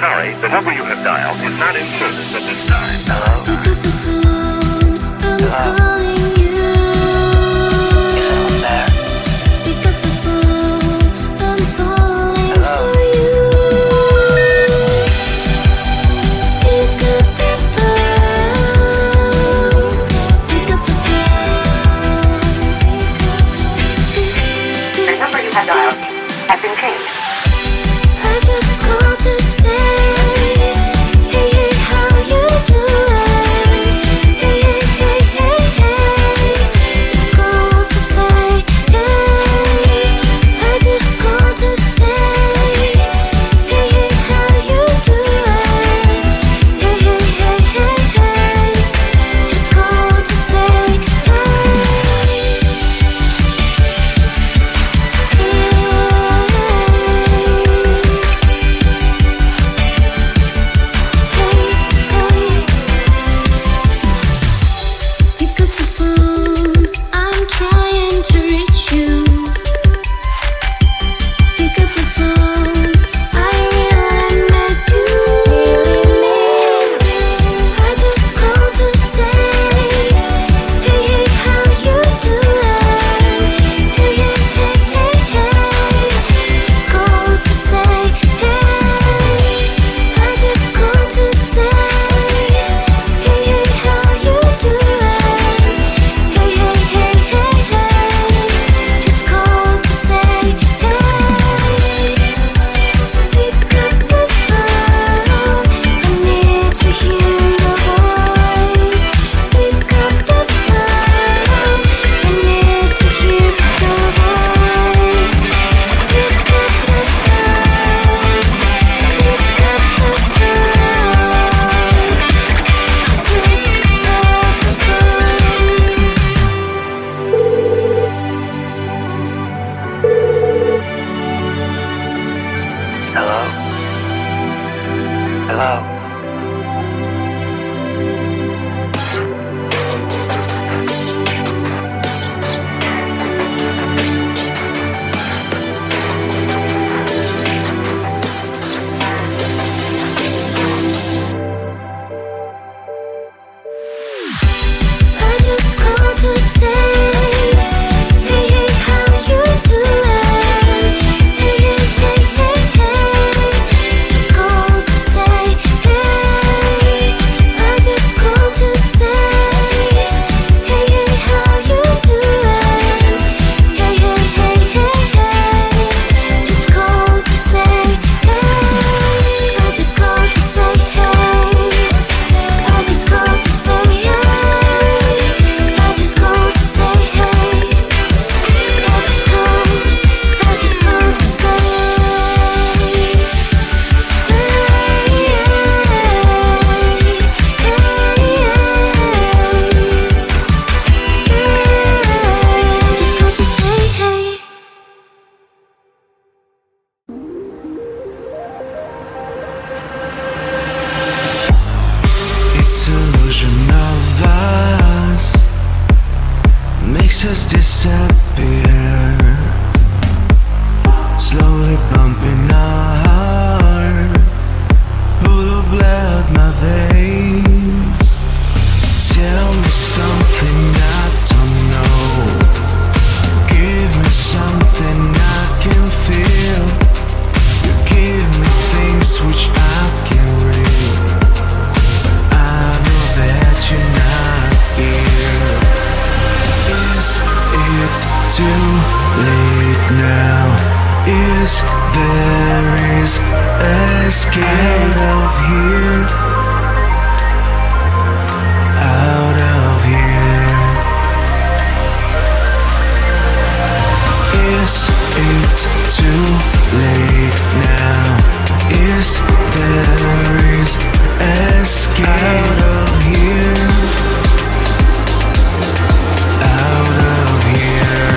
sorry, the number you have dialed is not in service at this time. Hello? Pick up the phone, I'm calling you. Is anyone there? Pick up the phone, I'm falling Hello? for you. Pick up the phone, pick up the phone. The number you have dialed has been changed. I just called to say, hey, hey, how you doing? Hey, hey, hey, hey, hey. Just called to say, hey. I just called to say, hey, hey, how you doing? Hey, hey, hey, hey, hey. Just called to say, pick up the phone, I'm trying to reach you. Pick up the phone, I really miss you. I just called to say, hey, hey, how you doing? Hey, hey, hey, hey, hey. Just called to say, hey. I just called to say, hey, hey, how you doing? Hey, hey, hey, hey, hey. Just called to say, hey. Pick up the phone, I need to hear your voice. Pick up the phone, I need to hear your voice. Pick up the phone, pick up the Hello? Hello? I just called to say, hey, hey, how you doing? Hey, hey, hey, hey, hey. Just called to say, hey. I just called to say, hey, hey, how you doing? Hey, hey, hey, hey, hey. Just called to say, hey. I just called to say, hey. I just called to say, hey. I just called to say, hey. I just called to say, just called to say, hey. It's illusion of us makes us disappear, slowly bumping our hearts, full of blood my veins. Tell me something I don't know. Give me something I can feel. You give me things which I can read. I know that you're not here. Is it too late now? Is there escape out of here? Out of here. Is it too late now? Is there escape out of here? Out of here.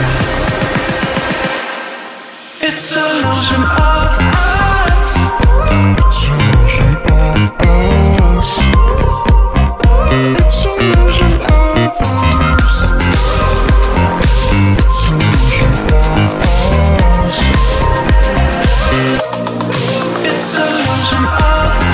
It's illusion of us. It's illusion of us. It's illusion of us. It's illusion of us. It's illusion of us.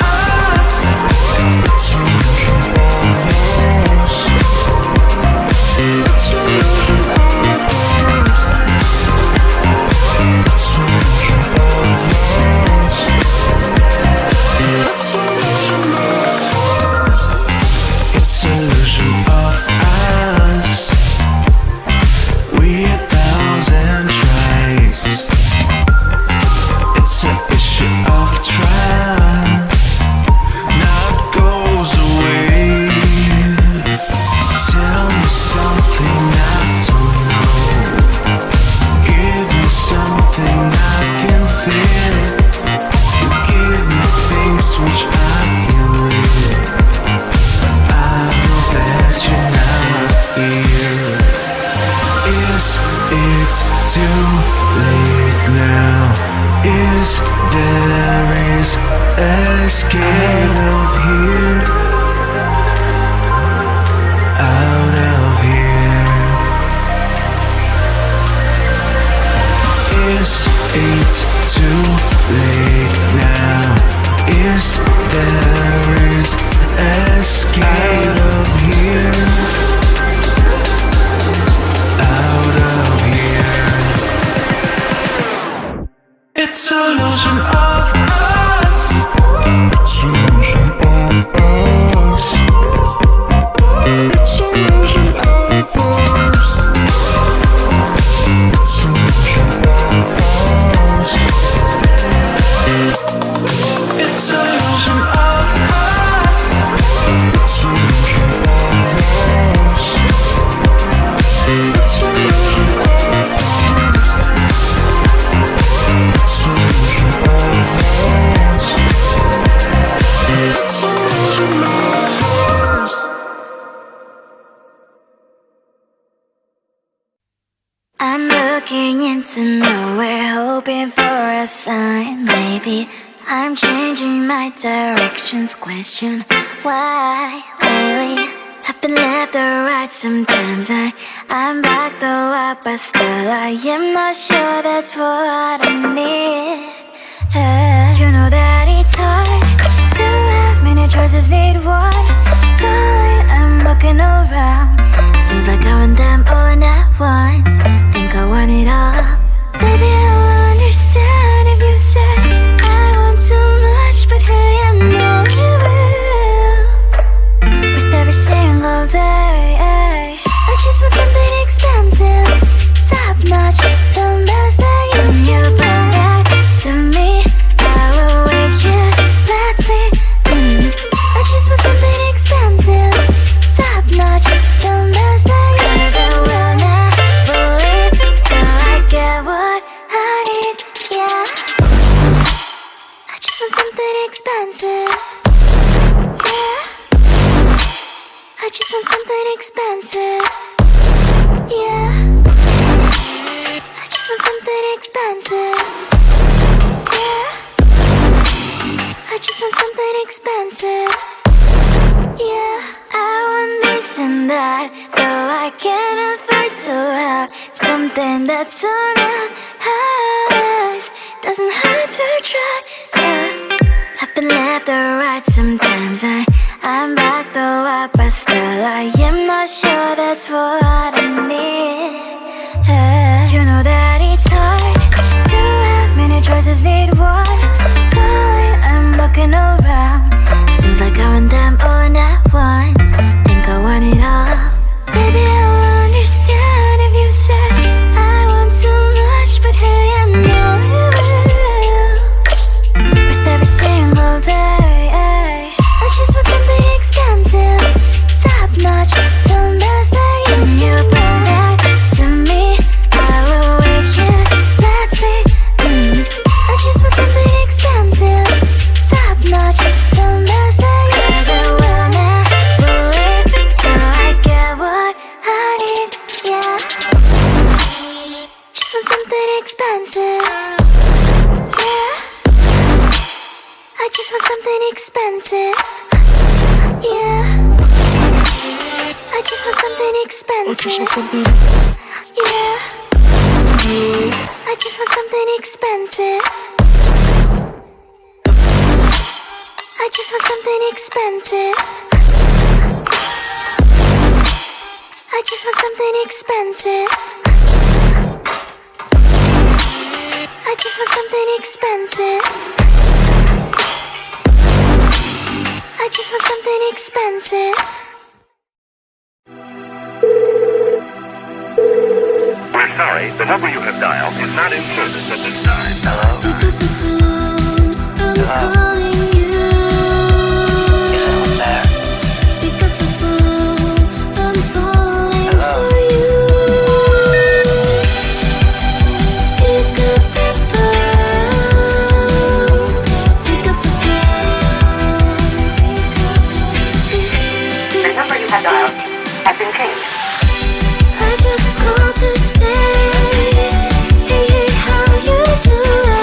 Is there is escape out of here, out of here. Is it too late now? Is there is escape out of here, out of here. It's an illusion of us. It's an illusion of us. It's an illusion of us. It's an illusion of us. It's an illusion of us. It's an illusion of us. It's an illusion of I'm looking into nowhere, hoping for a sign. Maybe I'm changing my directions. Question why lately I've been left or right. Sometimes I'm back though up, but still I am not sure that's what I need. You know that it's hard to have many choices, need one. Darling, I'm looking around. Seems like I want them all in at once. Think I want it all. Baby, I'll understand if you say I want too much, but hey, I know you will. With every single day, I just want something expensive, top notch, the best that you bring back to me. I will wait here, let's see. I just want something expensive, top notch, the best that you bring. 'Cause I will never leave till I get what I need, yeah. I just want something expensive, yeah. I just want something expensive, yeah. I just want something expensive, yeah. I just want something expensive, yeah. I want this and that, though I can't afford to have something that's so nice. Doesn't hurt to try, yeah. I've been left or right. Sometimes I'm back though up, but still I am not sure that's what I need. You know that it's hard to have many choices, need one. Darling, I'm looking around. Seems like I want them all in at once. Think I want it all. Baby, I'll understand if you say I want too much, but hey, I know you will. With every single day, I just want something expensive, top notch, the best that you bring back to me. I will wait here, let's see. I just want something expensive, top notch, the best that you bring. 'Cause I will never leave till I get what I need, yeah. Just want something expensive, yeah. I just want something expensive, yeah. I just want something expensive, yeah. I just want something expensive. I just want something expensive. I just want something expensive. I just want something expensive. I just want something expensive. We're sorry, the number you have dialed is not in service at this time. Hello? Pick up the phone, I'm calling you. Is anyone there? Pick up the phone, I'm falling Hello? for you. Pick up the phone, pick up the phone. The number you have dialed has been changed. I just called to say, hey, hey, how you doing?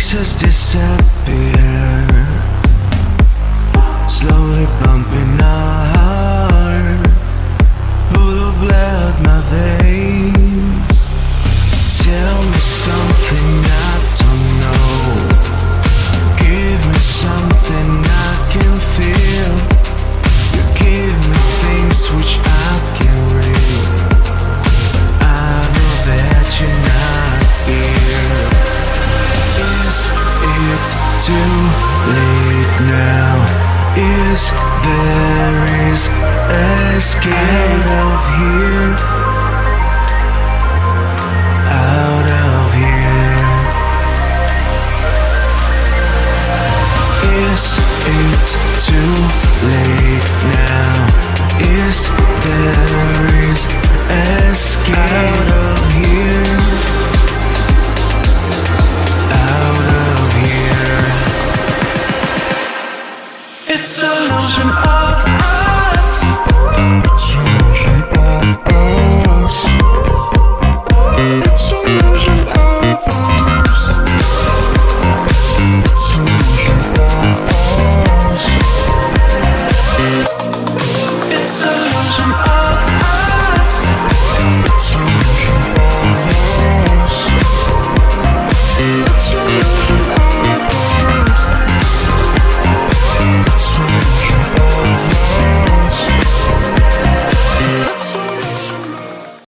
traces disappear, slowly bumping our hearts, full of blood my veins. Tell me something I don't know, give me something I can feel. You give me things which I can read. I know that you're not here. Is it too late now? Is there escape out of here?